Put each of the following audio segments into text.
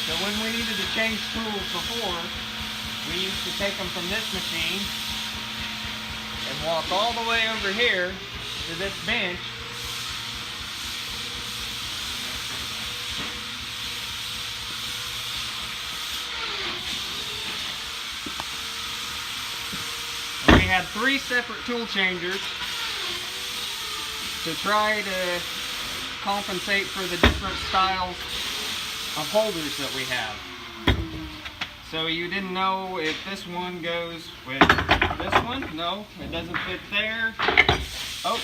So when we needed to change tools before, we used to take them from this machine and walk all the way over here to this bench. And we had 3 separate tool changers to try to compensate for the different styles of holders that we have. So you didn't know if this one goes with this one. No, it doesn't fit there. Oh,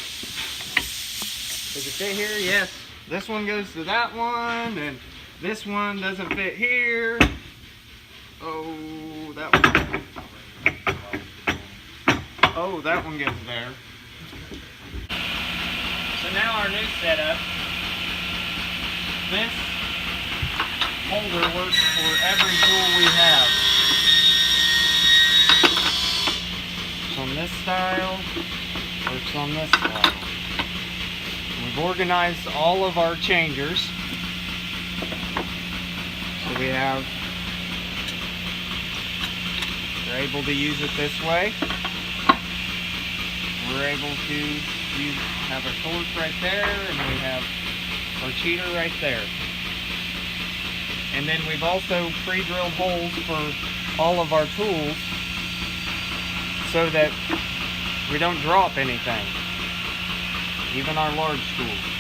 does it fit here? Yes. This one goes to that one, and this one doesn't fit here. Oh, that one. Oh, that one goes there. So now our new setup, this holder works for every tool we have. It's on this style, works on this style. We've organized all of our changers. So we're able to use it this way. We're able to have a torque right there, and we have our cheater right there. And then we've also pre-drilled holes for all of our tools so that we don't drop anything, even our large tools.